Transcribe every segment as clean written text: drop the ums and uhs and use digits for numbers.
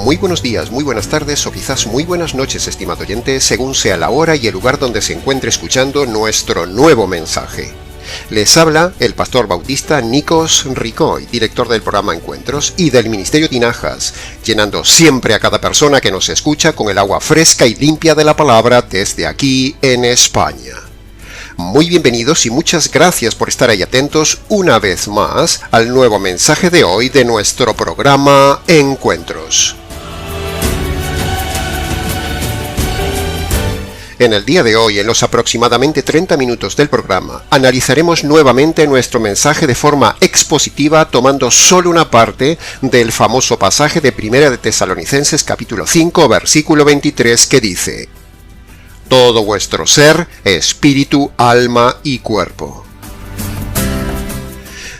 Muy buenos días, muy buenas tardes o quizás muy buenas noches, estimado oyente, según sea la hora y el lugar donde se encuentre escuchando nuestro nuevo mensaje. Les habla el pastor bautista Nikos Ricoy, director del programa Encuentros y del Ministerio Tinajas, llenando siempre a cada persona que nos escucha con el agua fresca y limpia de la palabra desde aquí en España. Muy bienvenidos y muchas gracias por estar ahí atentos una vez más al nuevo mensaje de hoy de nuestro programa Encuentros. En el día de hoy, en los aproximadamente 30 minutos del programa, analizaremos nuevamente nuestro mensaje de forma expositiva, tomando solo una parte del famoso pasaje de 1 de Tesalonicenses capítulo 5, versículo 23, que dice: todo vuestro ser, espíritu, alma y cuerpo.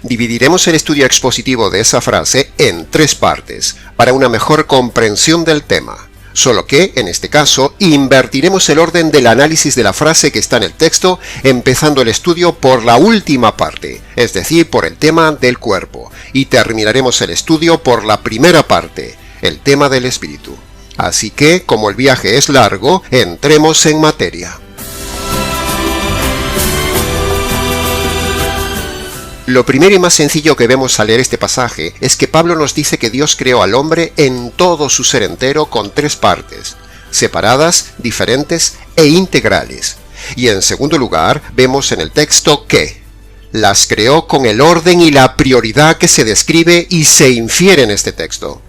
Dividiremos el estudio expositivo de esa frase en 3 partes, para una mejor comprensión del tema. Solo que, en este caso, invertiremos el orden del análisis de la frase que está en el texto, empezando el estudio por la última parte, es decir, por el tema del cuerpo, y terminaremos el estudio por la primera parte, el tema del espíritu. Así que, como el viaje es largo, entremos en materia. Lo primero y más sencillo que vemos al leer este pasaje es que Pablo nos dice que Dios creó al hombre en todo su ser entero con 3 partes, separadas, diferentes e integrales. Y en segundo lugar, vemos en el texto que las creó con el orden y la prioridad que se describe y se infiere en este texto.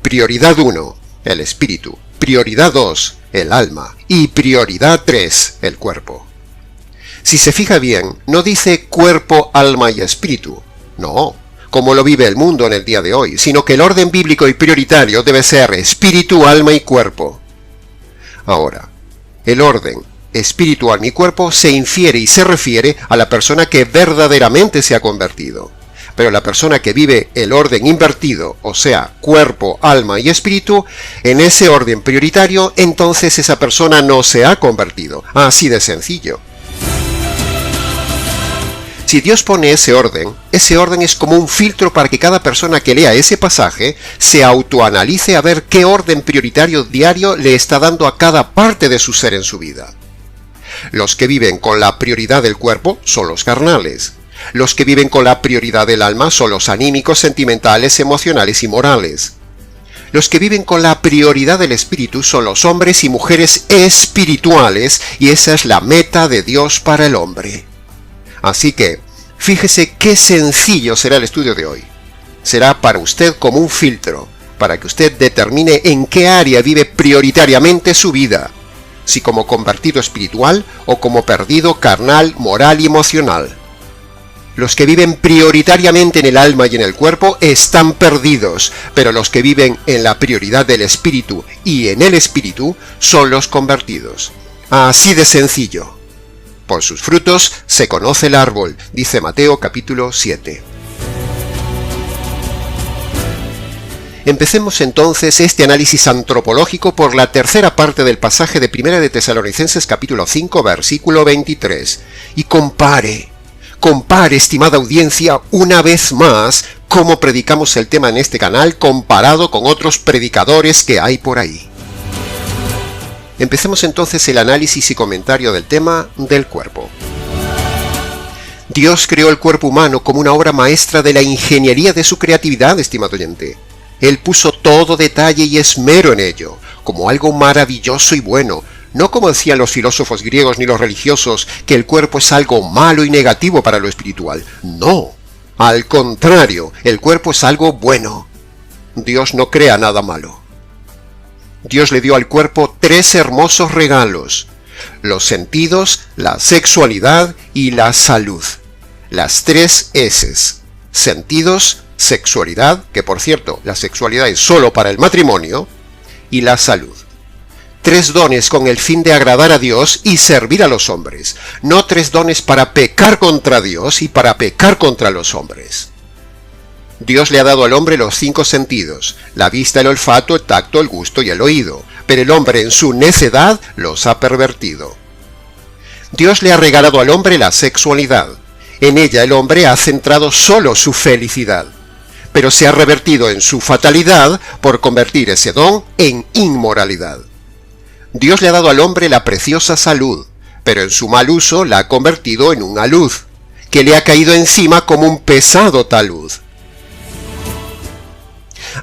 Prioridad 1, el espíritu. Prioridad 2, el alma. Y prioridad 3, el cuerpo. Si se fija bien, no dice cuerpo, alma y espíritu. No, como lo vive el mundo en el día de hoy, sino que el orden bíblico y prioritario debe ser espíritu, alma y cuerpo. Ahora, el orden espíritu, alma y cuerpo se infiere y se refiere a la persona que verdaderamente se ha convertido. Pero la persona que vive el orden invertido, o sea, cuerpo, alma y espíritu, en ese orden prioritario, entonces esa persona no se ha convertido. Así de sencillo. Si Dios pone ese orden es como un filtro para que cada persona que lea ese pasaje se autoanalice a ver qué orden prioritario diario le está dando a cada parte de su ser en su vida. Los que viven con la prioridad del cuerpo son los carnales. Los que viven con la prioridad del alma son los anímicos, sentimentales, emocionales y morales. Los que viven con la prioridad del espíritu son los hombres y mujeres espirituales, y esa es la meta de Dios para el hombre. Así que, fíjese qué sencillo será el estudio de hoy. Será para usted como un filtro, para que usted determine en qué área vive prioritariamente su vida, si como convertido espiritual o como perdido carnal, moral y emocional. Los que viven prioritariamente en el alma y en el cuerpo están perdidos, pero los que viven en la prioridad del espíritu y en el espíritu son los convertidos. Así de sencillo. Por sus frutos se conoce el árbol, dice Mateo capítulo 7. Empecemos entonces este análisis antropológico por la tercera parte del pasaje de 1 de Tesalonicenses capítulo 5, versículo 23. Y compare, estimada audiencia, una vez más, cómo predicamos el tema en este canal comparado con otros predicadores que hay por ahí. Empecemos entonces el análisis y comentario del tema del cuerpo. Dios creó el cuerpo humano como una obra maestra de la ingeniería de su creatividad, estimado oyente. Él puso todo detalle y esmero en ello, como algo maravilloso y bueno, no como decían los filósofos griegos ni los religiosos, que el cuerpo es algo malo y negativo para lo espiritual. No, al contrario, el cuerpo es algo bueno. Dios no crea nada malo. Dios le dio al cuerpo 3 hermosos regalos: los sentidos, la sexualidad y la salud. Las 3 S's: sentidos, sexualidad, que por cierto, la sexualidad es solo para el matrimonio, y la salud. 3 dones con el fin de agradar a Dios y servir a los hombres, no 3 dones para pecar contra Dios y para pecar contra los hombres. Dios le ha dado al hombre los 5 sentidos: la vista, el olfato, el tacto, el gusto y el oído, pero el hombre en su necedad los ha pervertido. Dios le ha regalado al hombre la sexualidad. En ella el hombre ha centrado solo su felicidad. pero se ha revertido en su fatalidad por convertir ese don en inmoralidad. Dios le ha dado al hombre la preciosa salud, pero en su mal uso la ha convertido en un alud, que le ha caído encima como un pesado talud.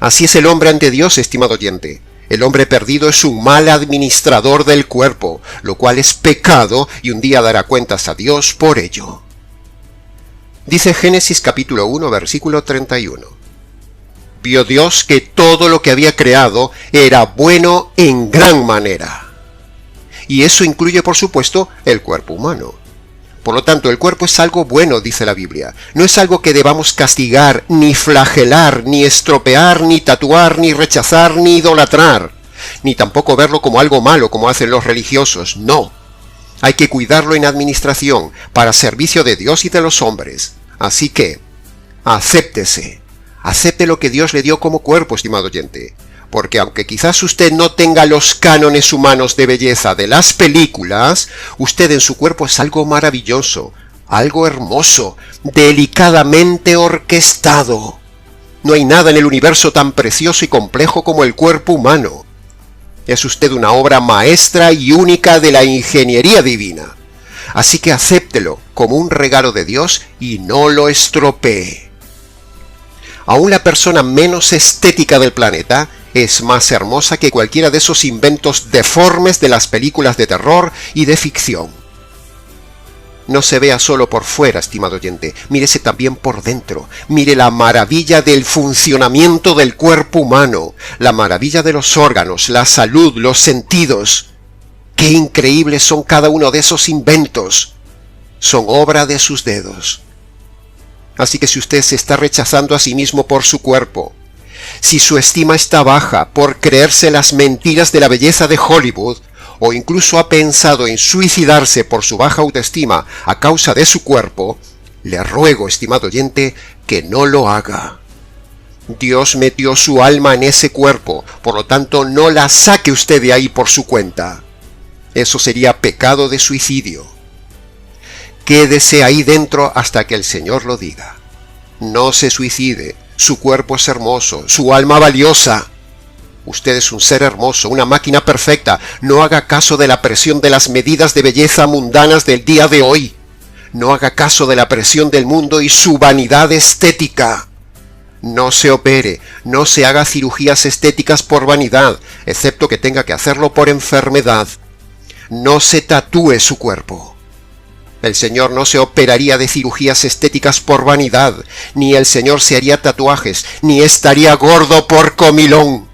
Así es el hombre ante Dios, estimado oyente. El hombre perdido es un mal administrador del cuerpo, lo cual es pecado y un día dará cuentas a Dios por ello. Dice Génesis capítulo 1, versículo 31. Vio Dios que todo lo que había creado era bueno en gran manera. Y eso incluye, por supuesto, el cuerpo humano. Por lo tanto, el cuerpo es algo bueno, dice la Biblia. No es algo que debamos castigar, ni flagelar, ni estropear, ni tatuar, ni rechazar, ni idolatrar. Ni tampoco verlo como algo malo, como hacen los religiosos. No. Hay que cuidarlo en administración, para servicio de Dios y de los hombres. Así que, acéptese. Acepte lo que Dios le dio como cuerpo, estimado oyente. Porque aunque quizás usted no tenga los cánones humanos de belleza de las películas, usted en su cuerpo es algo maravilloso, algo hermoso, delicadamente orquestado. No hay nada en el universo tan precioso y complejo como el cuerpo humano. Es usted una obra maestra y única de la ingeniería divina. Así que acéptelo como un regalo de Dios y no lo estropee. Aún la persona menos estética del planeta es más hermosa que cualquiera de esos inventos deformes de las películas de terror y de ficción. No se vea solo por fuera, estimado oyente, mírese también por dentro. Mire la maravilla del funcionamiento del cuerpo humano, la maravilla de los órganos, la salud, los sentidos. ¡Qué increíbles son cada uno de esos inventos! Son obra de sus dedos. Así que si usted se está rechazando a sí mismo por su cuerpo, si su estima está baja por creerse las mentiras de la belleza de Hollywood, o incluso ha pensado en suicidarse por su baja autoestima a causa de su cuerpo, le ruego, estimado oyente, que no lo haga. Dios metió su alma en ese cuerpo, por lo tanto no la saque usted de ahí por su cuenta. Eso sería pecado de suicidio. Quédese ahí dentro hasta que el Señor lo diga. No se suicide. Su cuerpo es hermoso, su alma valiosa. Usted es un ser hermoso, una máquina perfecta. No haga caso de la presión de las medidas de belleza mundanas del día de hoy. No haga caso de la presión del mundo y su vanidad estética. No se opere, no se haga cirugías estéticas por vanidad, excepto que tenga que hacerlo por enfermedad. No se tatúe su cuerpo. El Señor no se operaría de cirugías estéticas por vanidad, ni el Señor se haría tatuajes, ni estaría gordo por comilón.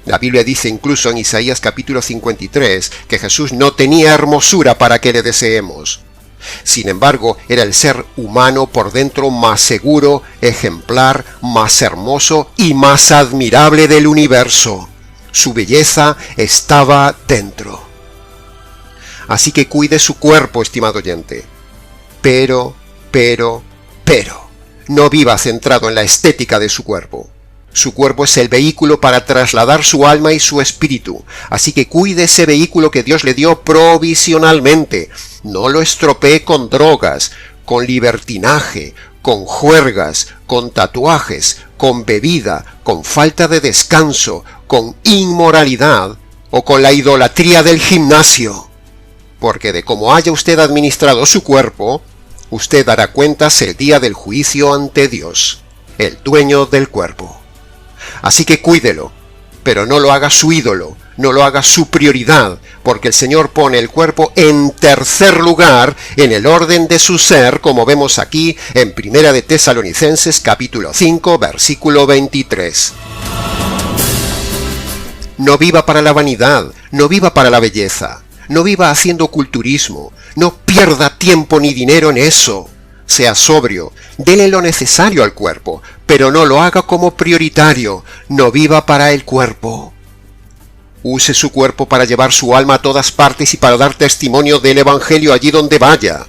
La Biblia dice incluso en Isaías capítulo 53 que Jesús no tenía hermosura para que le deseemos. Sin embargo, era el ser humano por dentro más seguro, ejemplar, más hermoso y más admirable del universo. Su belleza estaba dentro. Así que cuide su cuerpo, estimado oyente. Pero, no viva centrado en la estética de su cuerpo. Su cuerpo es el vehículo para trasladar su alma y su espíritu. Así que cuide ese vehículo que Dios le dio provisionalmente. No lo estropee con drogas, con libertinaje, con juergas, con tatuajes, con bebida, con falta de descanso, con inmoralidad o con la idolatría del gimnasio. Porque de cómo haya usted administrado su cuerpo, usted dará cuentas el día del juicio ante Dios, el dueño del cuerpo. Así que cuídelo, pero no lo haga su ídolo, no lo haga su prioridad, porque el Señor pone el cuerpo en tercer lugar en el orden de su ser, como vemos aquí en 1 de Tesalonicenses capítulo 5, versículo 23. No viva para la vanidad, no viva para la belleza. No viva haciendo culturismo, no pierda tiempo ni dinero en eso. Sea sobrio, dele lo necesario al cuerpo, pero no lo haga como prioritario, no viva para el cuerpo. Use su cuerpo para llevar su alma a todas partes y para dar testimonio del Evangelio allí donde vaya.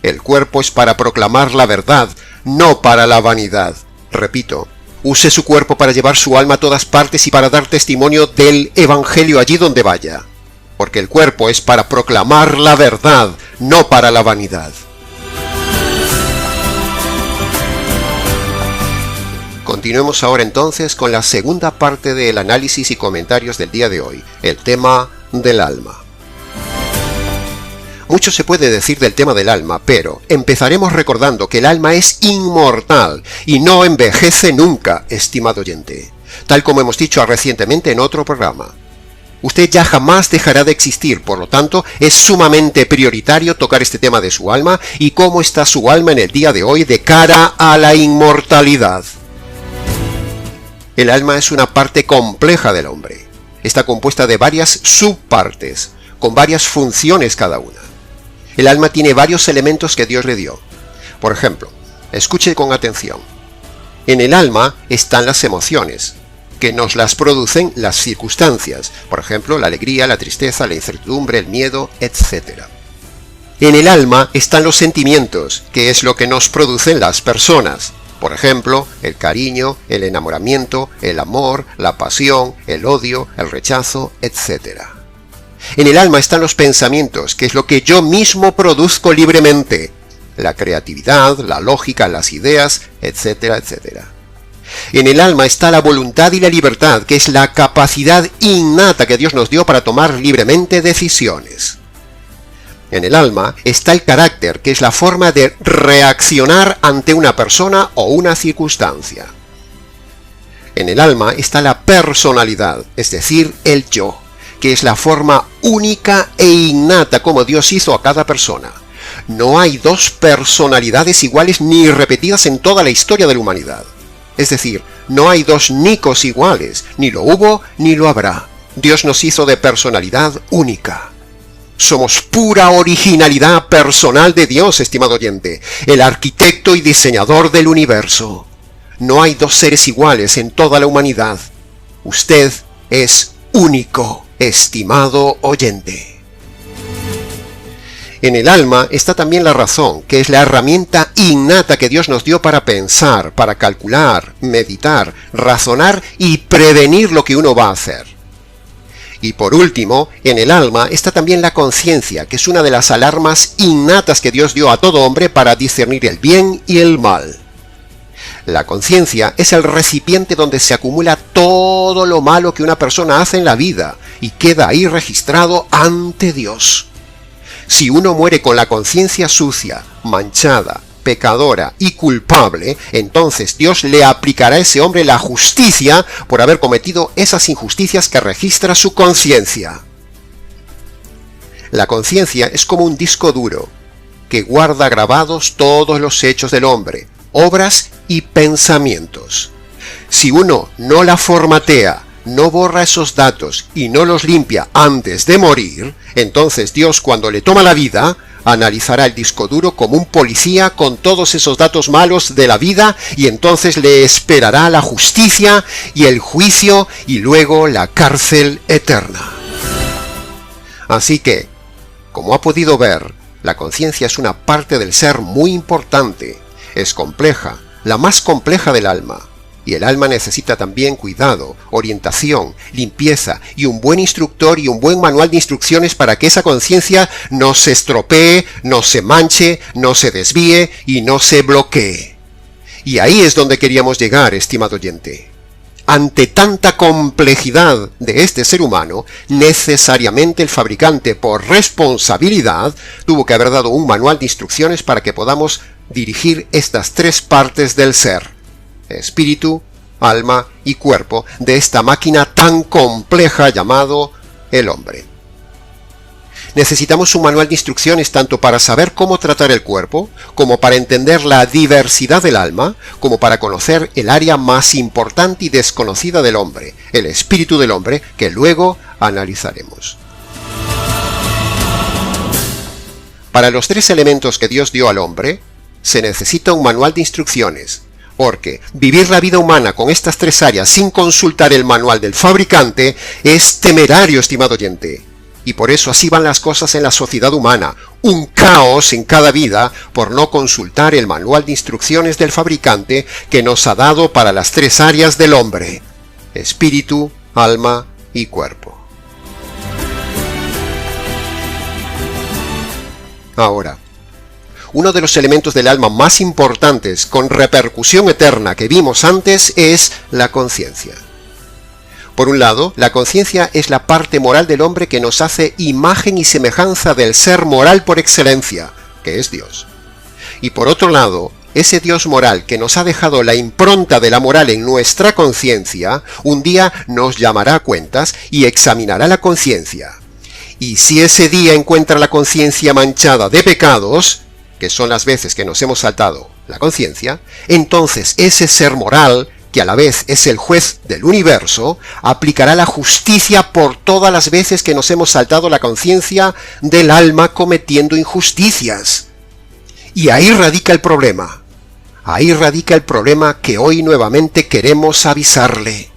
El cuerpo es para proclamar la verdad, no para la vanidad. Repito, use su cuerpo para llevar su alma a todas partes y para dar testimonio del Evangelio allí donde vaya. Porque el cuerpo es para proclamar la verdad, no para la vanidad. Continuemos ahora entonces con la segunda parte del análisis y comentarios del día de hoy, el tema del alma. Mucho se puede decir del tema del alma, pero empezaremos recordando que el alma es inmortal y no envejece nunca, estimado oyente, tal como hemos dicho recientemente en otro programa. Usted ya jamás dejará de existir, por lo tanto, es sumamente prioritario tocar este tema de su alma y cómo está su alma en el día de hoy de cara a la inmortalidad. El alma es una parte compleja del hombre. Está compuesta de varias subpartes, con varias funciones cada una. El alma tiene varios elementos que Dios le dio. Por ejemplo, escuche con atención. En el alma están las emociones, que nos las producen las circunstancias, por ejemplo, la alegría, la tristeza, la incertidumbre, el miedo, etc. En el alma están los sentimientos, que es lo que nos producen las personas, por ejemplo, el cariño, el enamoramiento, el amor, la pasión, el odio, el rechazo, etc. En el alma están los pensamientos, que es lo que yo mismo produzco libremente, la creatividad, la lógica, las ideas, etcétera, etcétera. En el alma está la voluntad y la libertad, que es la capacidad innata que Dios nos dio para tomar libremente decisiones. En el alma está el carácter, que es la forma de reaccionar ante una persona o una circunstancia. En el alma está la personalidad, es decir, el yo, que es la forma única e innata como Dios hizo a cada persona. No hay dos personalidades iguales ni repetidas en toda la historia de la humanidad. Es decir, no hay dos Nicos iguales, ni lo hubo ni lo habrá. Dios nos hizo de personalidad única. Somos pura originalidad personal de Dios, estimado oyente, el arquitecto y diseñador del universo. No hay dos seres iguales en toda la humanidad. Usted es único, estimado oyente. En el alma está también la razón, que es la herramienta innata que Dios nos dio para pensar, para calcular, meditar, razonar y prevenir lo que uno va a hacer. Y por último, en el alma está también la conciencia, que es una de las alarmas innatas que Dios dio a todo hombre para discernir el bien y el mal. La conciencia es el recipiente donde se acumula todo lo malo que una persona hace en la vida y queda ahí registrado ante Dios. Si uno muere con la conciencia sucia, manchada, pecadora y culpable, entonces Dios le aplicará a ese hombre la justicia por haber cometido esas injusticias que registra su conciencia. La conciencia es como un disco duro que guarda grabados todos los hechos del hombre, obras y pensamientos. Si uno no la formatea, no borra esos datos y no los limpia antes de morir, entonces Dios, cuando le toma la vida, analizará el disco duro como un policía con todos esos datos malos de la vida y entonces le esperará la justicia y el juicio y luego la cárcel eterna. Así que, como ha podido ver, la conciencia es una parte del ser muy importante, es compleja, la más compleja del alma. Y el alma necesita también cuidado, orientación, limpieza y un buen instructor y un buen manual de instrucciones para que esa conciencia no se estropee, no se manche, no se desvíe y no se bloquee. Y ahí es donde queríamos llegar, estimado oyente. Ante tanta complejidad de este ser humano, necesariamente el fabricante, por responsabilidad, tuvo que haber dado un manual de instrucciones para que podamos dirigir estas tres partes del ser: espíritu, alma y cuerpo de esta máquina tan compleja llamado el hombre. Necesitamos un manual de instrucciones tanto para saber cómo tratar el cuerpo, como para entender la diversidad del alma, como para conocer el área más importante y desconocida del hombre, el espíritu del hombre, que luego analizaremos. Para los tres elementos que Dios dio al hombre, se necesita un manual de instrucciones, porque vivir la vida humana con estas tres áreas sin consultar el manual del fabricante es temerario, estimado oyente. Y por eso así van las cosas en la sociedad humana, un caos en cada vida por no consultar el manual de instrucciones del fabricante que nos ha dado para las tres áreas del hombre: espíritu, alma y cuerpo. Ahora, uno de los elementos del alma más importantes con repercusión eterna que vimos antes es la conciencia. Por un lado, la conciencia es la parte moral del hombre que nos hace imagen y semejanza del ser moral por excelencia, que es Dios. Y por otro lado, ese Dios moral que nos ha dejado la impronta de la moral en nuestra conciencia, un día nos llamará a cuentas y examinará la conciencia. Y si ese día encuentra la conciencia manchada de pecados, que son las veces que nos hemos saltado la conciencia, entonces ese ser moral, que a la vez es el juez del universo, aplicará la justicia por todas las veces que nos hemos saltado la conciencia del alma cometiendo injusticias. Y ahí radica el problema. Ahí radica el problema que hoy nuevamente queremos avisarle.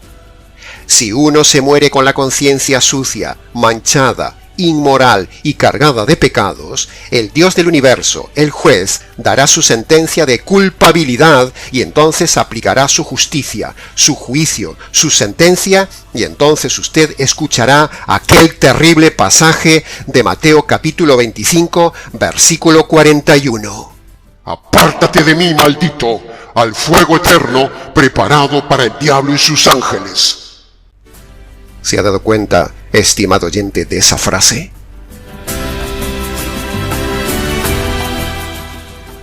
Si uno se muere con la conciencia sucia, manchada, inmoral y cargada de pecados, el Dios del universo, el juez, dará su sentencia de culpabilidad y entonces aplicará su justicia, su juicio, su sentencia, y entonces usted escuchará aquel terrible pasaje de Mateo capítulo 25, versículo 41. Apártate de mí, maldito, al fuego eterno preparado para el diablo y sus ángeles. ¿Se ha dado cuenta, estimado oyente, de esa frase?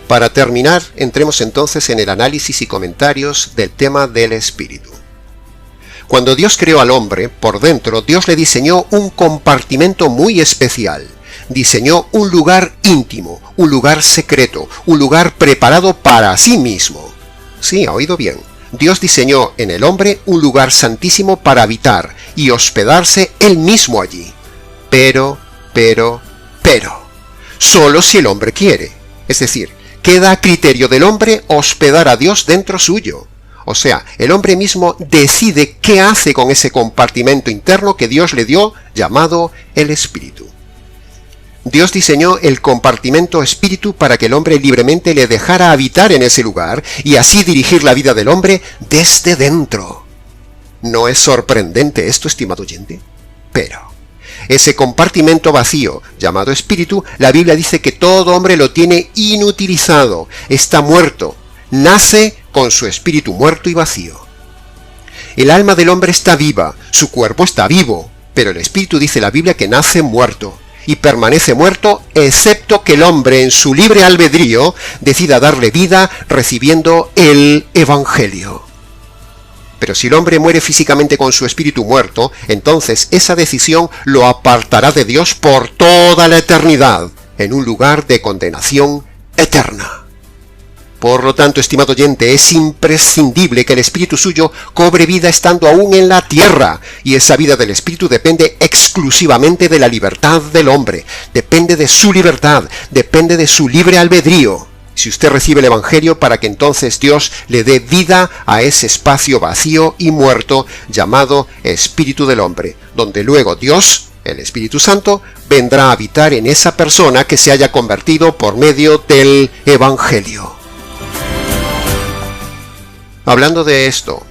Para terminar, entremos entonces en el análisis y comentarios del tema del espíritu. Cuando Dios creó al hombre, por dentro, Dios le diseñó un compartimento muy especial. Diseñó un lugar íntimo, un lugar secreto, un lugar preparado para sí mismo. Sí, ha oído bien. Dios diseñó en el hombre un lugar santísimo para habitar y hospedarse él mismo allí. Pero, solo si el hombre quiere. Es decir, queda a criterio del hombre hospedar a Dios dentro suyo. O sea, el hombre mismo decide qué hace con ese compartimento interno que Dios le dio, llamado el espíritu. Dios diseñó el compartimento espíritu para que el hombre libremente le dejara habitar en ese lugar y así dirigir la vida del hombre desde dentro. ¿No es sorprendente esto, estimado oyente? Pero ese compartimento vacío, llamado espíritu, la Biblia dice que todo hombre lo tiene inutilizado, está muerto, nace con su espíritu muerto y vacío. El alma del hombre está viva, su cuerpo está vivo, pero el espíritu dice la Biblia que nace muerto. Y permanece muerto, excepto que el hombre en su libre albedrío decida darle vida recibiendo el Evangelio. Pero si el hombre muere físicamente con su espíritu muerto, entonces esa decisión lo apartará de Dios por toda la eternidad, en un lugar de condenación eterna. Por lo tanto, estimado oyente, es imprescindible que el espíritu suyo cobre vida estando aún en la tierra, y esa vida del espíritu depende exclusivamente de la libertad del hombre, depende de su libertad, depende de su libre albedrío. Si usted recibe el Evangelio para que entonces Dios le dé vida a ese espacio vacío y muerto llamado espíritu del hombre, donde luego Dios, el Espíritu Santo, vendrá a habitar en esa persona que se haya convertido por medio del Evangelio. Hablando de esto,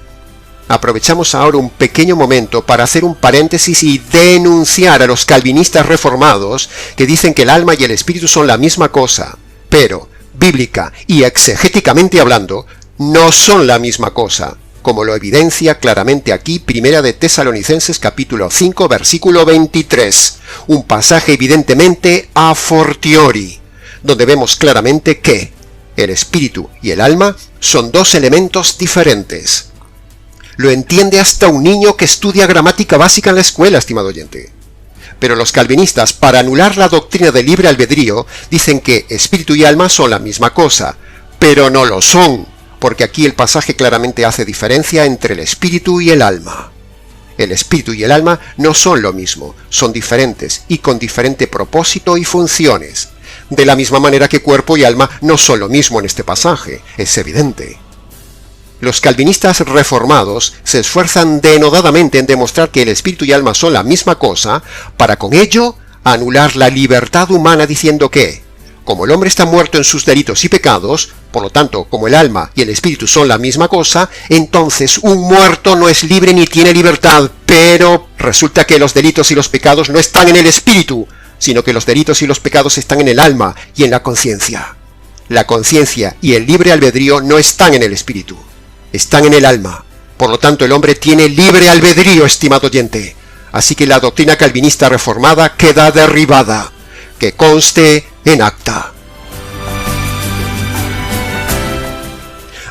aprovechamos ahora un pequeño momento para hacer un paréntesis y denunciar a los calvinistas reformados que dicen que el alma y el espíritu son la misma cosa, pero, bíblica y exegéticamente hablando, no son la misma cosa, como lo evidencia claramente aquí Primera de Tesalonicenses capítulo 5 versículo 23, un pasaje evidentemente a fortiori, donde vemos claramente que el espíritu y el alma son dos elementos diferentes. Lo entiende hasta un niño que estudia gramática básica en la escuela, estimado oyente. Pero los calvinistas, para anular la doctrina del libre albedrío, dicen que espíritu y alma son la misma cosa, pero no lo son, porque aquí el pasaje claramente hace diferencia entre el espíritu y el alma. El espíritu y el alma no son lo mismo, son diferentes y con diferente propósito y funciones. De la misma manera que cuerpo y alma no son lo mismo en este pasaje, es evidente. Los calvinistas reformados se esfuerzan denodadamente en demostrar que el espíritu y alma son la misma cosa, para con ello anular la libertad humana diciendo que, como el hombre está muerto en sus delitos y pecados, por lo tanto, como el alma y el espíritu son la misma cosa, entonces un muerto no es libre ni tiene libertad, pero resulta que los delitos y los pecados no están en el espíritu, sino que los delitos y los pecados están en el alma y en la conciencia. La conciencia y el libre albedrío no están en el espíritu, están en el alma. Por lo tanto, el hombre tiene libre albedrío, estimado oyente. Así que la doctrina calvinista reformada queda derribada. Que conste en acta.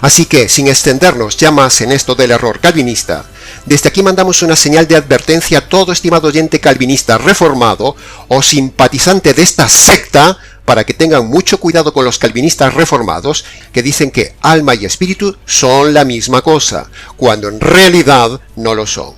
Así que, sin extendernos ya más en esto del error calvinista, desde aquí mandamos una señal de advertencia a todo estimado oyente calvinista reformado o simpatizante de esta secta, para que tengan mucho cuidado con los calvinistas reformados que dicen que alma y espíritu son la misma cosa, cuando en realidad no lo son.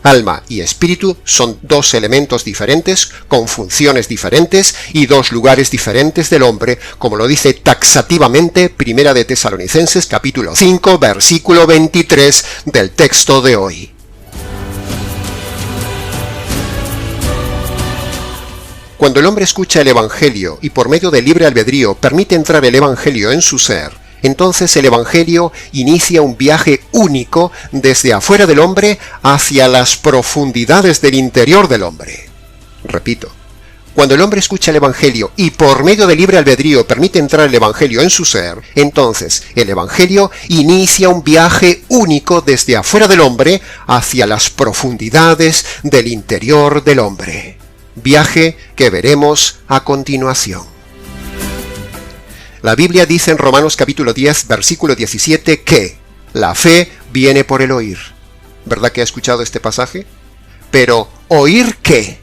Alma y espíritu son dos elementos diferentes, con funciones diferentes y dos lugares diferentes del hombre, como lo dice taxativamente Primera de Tesalonicenses capítulo 5, versículo 23 del texto de hoy. Cuando el hombre escucha el Evangelio y por medio del libre albedrío permite entrar el Evangelio en su ser, entonces el Evangelio inicia un viaje único desde afuera del hombre hacia las profundidades del interior del hombre. Repito, cuando el hombre escucha el Evangelio y por medio del libre albedrío permite entrar el Evangelio en su ser, entonces el Evangelio inicia un viaje único desde afuera del hombre hacia las profundidades del interior del hombre. Viaje que veremos a continuación. La Biblia dice en Romanos capítulo 10, versículo 17 que la fe viene por el oír. ¿Verdad que ha escuchado este pasaje? Pero ¿oír qué?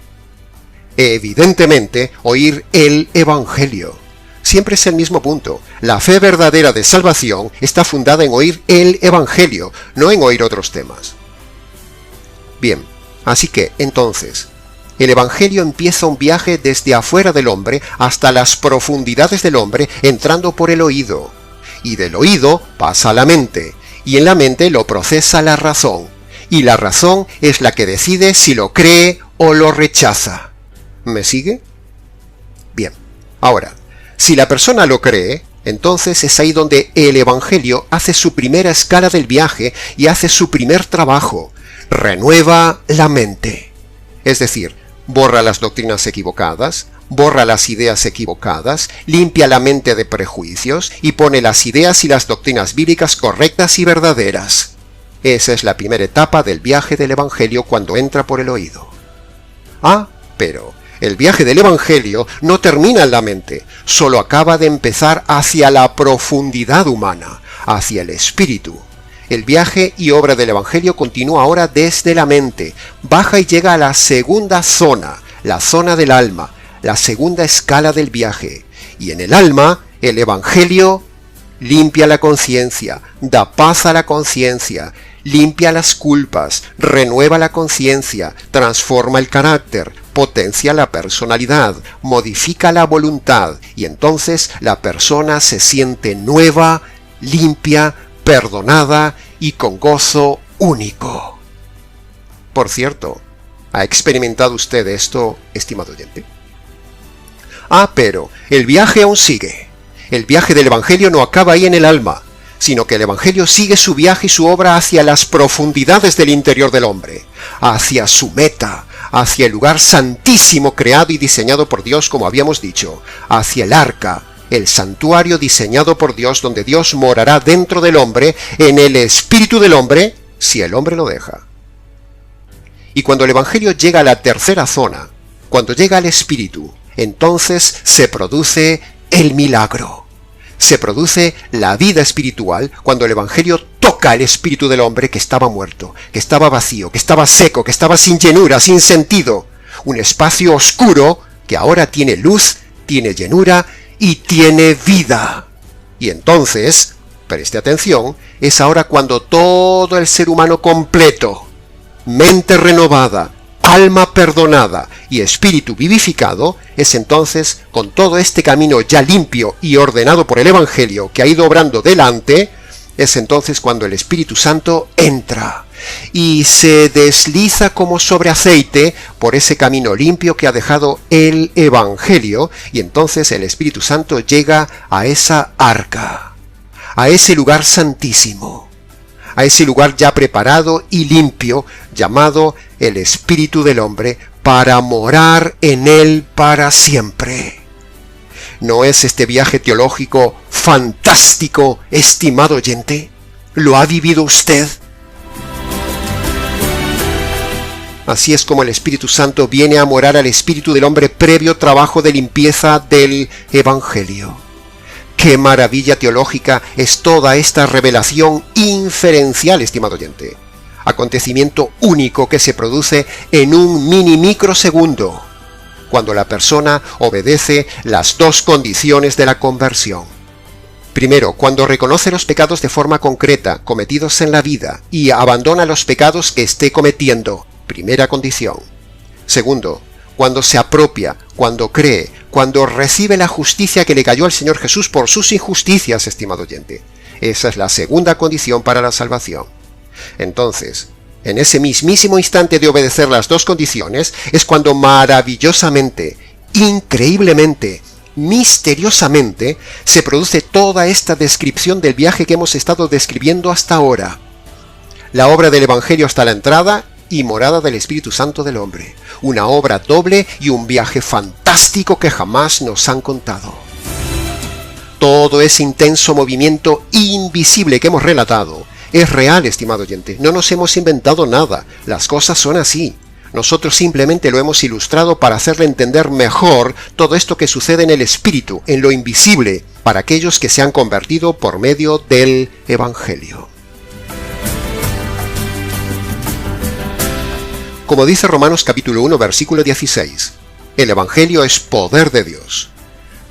Evidentemente, oír el Evangelio. Siempre es el mismo punto. La fe verdadera de salvación está fundada en oír el Evangelio, no en oír otros temas. Bien, así que, entonces, el Evangelio empieza un viaje desde afuera del hombre hasta las profundidades del hombre, entrando por el oído. Y del oído pasa a la mente, y en la mente lo procesa la razón. Y la razón es la que decide si lo cree o lo rechaza. ¿Me sigue? Bien, ahora, si la persona lo cree, entonces es ahí donde el Evangelio hace su primera escala del viaje y hace su primer trabajo. Renueva la mente. Es decir, borra las doctrinas equivocadas, borra las ideas equivocadas, limpia la mente de prejuicios y pone las ideas y las doctrinas bíblicas correctas y verdaderas. Esa es la primera etapa del viaje del Evangelio cuando entra por el oído. Pero el viaje del Evangelio no termina en la mente, solo acaba de empezar hacia la profundidad humana, hacia el espíritu. El viaje y obra del Evangelio continúa ahora desde la mente, baja y llega a la segunda zona, la zona del alma, la segunda escala del viaje. Y en el alma, el Evangelio limpia la conciencia, da paz a la conciencia, limpia las culpas, renueva la conciencia, transforma el carácter, potencia la personalidad, modifica la voluntad, y entonces la persona se siente nueva, limpia, perdonada y con gozo único. Por cierto, ¿ha experimentado usted esto, estimado oyente? Pero el viaje aún sigue. El viaje del Evangelio no acaba ahí en el alma, sino que el Evangelio sigue su viaje y su obra hacia las profundidades del interior del hombre, hacia su meta, hacia el lugar santísimo creado y diseñado por Dios, como habíamos dicho, hacia el arca, el santuario diseñado por Dios, donde Dios morará dentro del hombre, en el espíritu del hombre, si el hombre lo deja. Y cuando el Evangelio llega a la tercera zona, cuando llega al espíritu, entonces se produce el milagro. Se produce la vida espiritual cuando el Evangelio toca el espíritu del hombre que estaba muerto, que estaba vacío, que estaba seco, que estaba sin llenura, sin sentido. Un espacio oscuro que ahora tiene luz, tiene llenura y tiene vida. Y entonces, preste atención, es ahora cuando todo el ser humano completo, mente renovada, alma perdonada y espíritu vivificado, es entonces, con todo este camino ya limpio y ordenado por el Evangelio que ha ido obrando delante, es entonces cuando el Espíritu Santo entra y se desliza como sobre aceite por ese camino limpio que ha dejado el Evangelio, y entonces el Espíritu Santo llega a esa arca, a ese lugar santísimo, a ese lugar ya preparado y limpio, llamado el espíritu del hombre, para morar en él para siempre. ¿No es este viaje teológico fantástico, estimado oyente? ¿Lo ha vivido usted? Así es como el Espíritu Santo viene a morar al espíritu del hombre previo trabajo de limpieza del Evangelio. ¡Qué maravilla teológica es toda esta revelación inferencial, estimado oyente! Acontecimiento único que se produce en un microsegundo, cuando la persona obedece las dos condiciones de la conversión. Primero, cuando reconoce los pecados de forma concreta cometidos en la vida y abandona los pecados que esté cometiendo. Primera condición. Segundo, cuando se apropia, cuando cree, cuando recibe la justicia que le cayó al Señor Jesús por sus injusticias, estimado oyente. Esa es la segunda condición para la salvación. Entonces, en ese mismísimo instante de obedecer las dos condiciones, es cuando maravillosamente, increíblemente, misteriosamente, se produce toda esta descripción del viaje que hemos estado describiendo hasta ahora. La obra del Evangelio hasta la entrada y morada del Espíritu Santo del hombre. Una obra doble y un viaje fantástico que jamás nos han contado. Todo ese intenso movimiento invisible que hemos relatado es real, estimado oyente. No nos hemos inventado nada. Las cosas son así. Nosotros simplemente lo hemos ilustrado para hacerle entender mejor todo esto que sucede en el Espíritu, en lo invisible, para aquellos que se han convertido por medio del Evangelio. Como dice Romanos capítulo 1, versículo 16, el Evangelio es poder de Dios,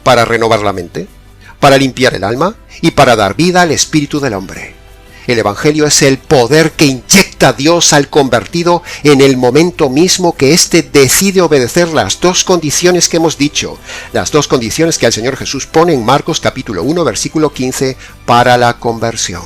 para renovar la mente, para limpiar el alma y para dar vida al espíritu del hombre. El Evangelio es el poder que inyecta Dios al convertido en el momento mismo que éste decide obedecer las dos condiciones que hemos dicho, las dos condiciones que el Señor Jesús pone en Marcos capítulo 1, versículo 15, para la conversión.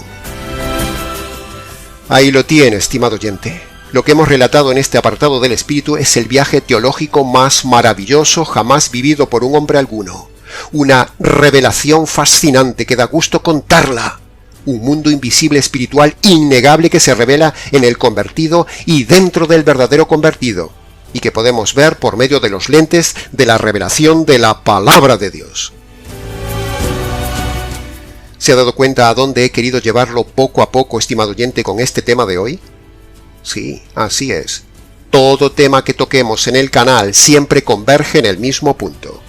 Ahí lo tiene, estimado oyente. Lo que hemos relatado en este apartado del Espíritu es el viaje teológico más maravilloso jamás vivido por un hombre alguno. Una revelación fascinante que da gusto contarla. Un mundo invisible espiritual innegable que se revela en el convertido y dentro del verdadero convertido, y que podemos ver por medio de los lentes de la revelación de la palabra de Dios. ¿Se ha dado cuenta a dónde he querido llevarlo poco a poco, estimado oyente, con este tema de hoy? Sí, así es. Todo tema que toquemos en el canal siempre converge en el mismo punto.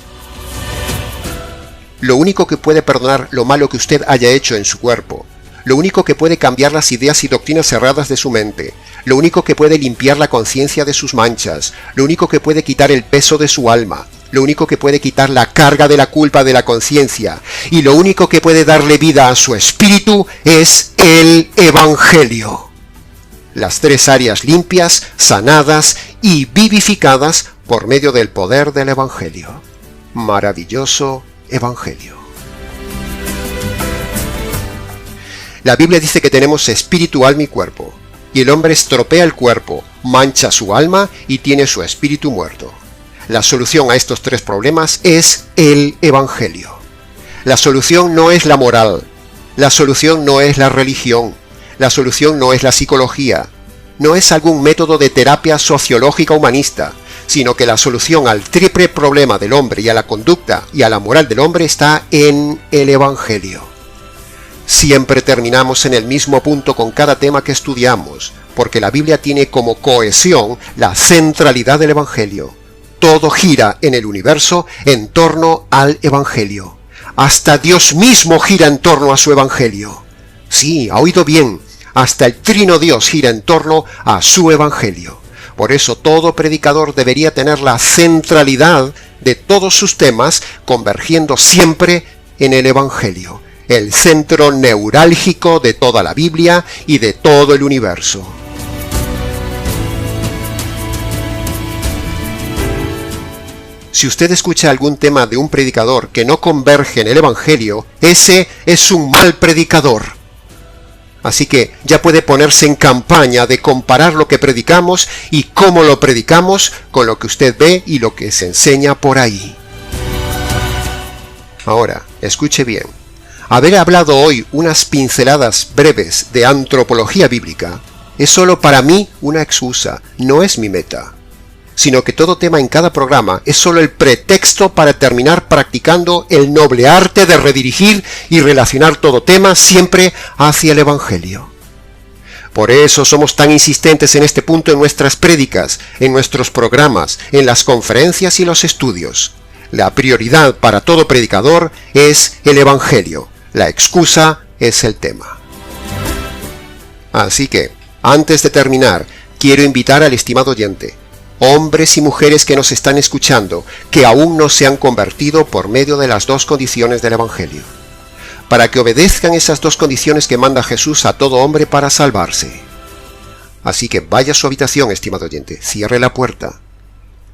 Lo único que puede perdonar lo malo que usted haya hecho en su cuerpo, lo único que puede cambiar las ideas y doctrinas erradas de su mente, lo único que puede limpiar la conciencia de sus manchas, lo único que puede quitar el peso de su alma, lo único que puede quitar la carga de la culpa de la conciencia, y lo único que puede darle vida a su espíritu es el Evangelio. Las tres áreas limpias, sanadas y vivificadas por medio del poder del Evangelio. Maravilloso Evangelio. La Biblia dice que tenemos espíritu, alma y cuerpo, y el hombre estropea el cuerpo, mancha su alma y tiene su espíritu muerto. La solución a estos tres problemas es el Evangelio. La solución no es la moral, la solución no es la religión, la solución no es la psicología, no es algún método de terapia sociológica humanista, sino que la solución al triple problema del hombre y a la conducta y a la moral del hombre está en el Evangelio. Siempre terminamos en el mismo punto con cada tema que estudiamos, porque la Biblia tiene como cohesión la centralidad del Evangelio. Todo gira en el universo en torno al Evangelio. Hasta Dios mismo gira en torno a su Evangelio. Sí, ha oído bien, hasta el Trino Dios gira en torno a su Evangelio. Por eso todo predicador debería tener la centralidad de todos sus temas convergiendo siempre en el Evangelio, el centro neurálgico de toda la Biblia y de todo el universo. Si usted escucha algún tema de un predicador que no converge en el Evangelio, ese es un mal predicador. Así que ya puede ponerse en campaña de comparar lo que predicamos y cómo lo predicamos con lo que usted ve y lo que se enseña por ahí. Ahora, escuche bien. Haber hablado hoy unas pinceladas breves de antropología bíblica es solo para mí una excusa, no es mi meta. sino que todo tema en cada programa es solo el pretexto para terminar practicando el noble arte de redirigir y relacionar todo tema siempre hacia el Evangelio. Por eso somos tan insistentes en este punto en nuestras prédicas, en nuestros programas, en las conferencias y los estudios. La prioridad para todo predicador es el Evangelio. La excusa es el tema. Así que, antes de terminar, quiero invitar al estimado oyente, hombres y mujeres que nos están escuchando, que aún no se han convertido por medio de las dos condiciones del Evangelio, para que obedezcan esas dos condiciones que manda Jesús a todo hombre para salvarse. Así que vaya a su habitación, estimado oyente, cierre la puerta,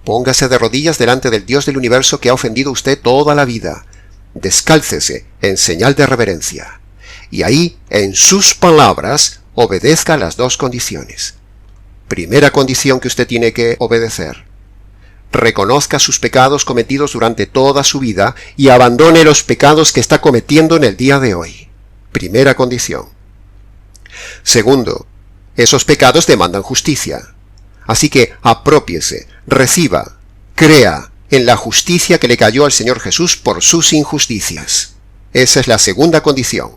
póngase de rodillas delante del Dios del universo que ha ofendido a usted toda la vida, descálcese en señal de reverencia, y ahí, en sus palabras, obedezca las dos condiciones. Primera condición que usted tiene que obedecer: reconozca sus pecados cometidos durante toda su vida y abandone los pecados que está cometiendo en el día de hoy. Primera condición. Segundo, esos pecados demandan justicia. Así que aprópiese, reciba, crea en la justicia que le cayó al Señor Jesús por sus injusticias. Esa es la segunda condición.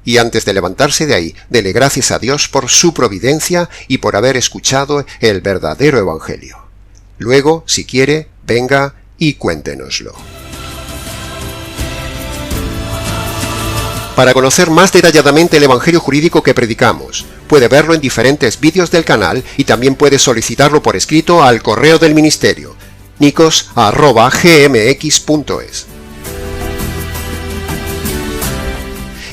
Y antes de levantarse de ahí, dele gracias a Dios por su providencia y por haber escuchado el verdadero Evangelio. Luego, si quiere, venga y cuéntenoslo. Para conocer más detalladamente el Evangelio jurídico que predicamos, puede verlo en diferentes vídeos del canal y también puede solicitarlo por escrito al correo del ministerio, nicos@gmx.es.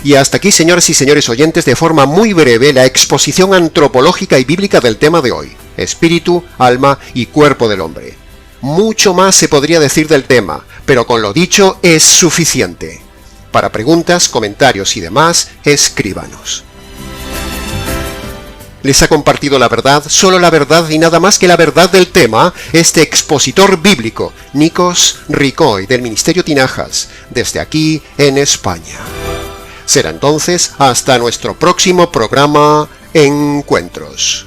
Y hasta aquí, señoras y señores oyentes, de forma muy breve, la exposición antropológica y bíblica del tema de hoy: espíritu, alma y cuerpo del hombre. Mucho más se podría decir del tema, pero con lo dicho es suficiente. Para preguntas, comentarios y demás, escríbanos. Les ha compartido la verdad, solo la verdad y nada más que la verdad del tema, este expositor bíblico, Nikos Ricoy, del Ministerio Tinajas, desde aquí en España. Será entonces hasta nuestro próximo programa Encuentros.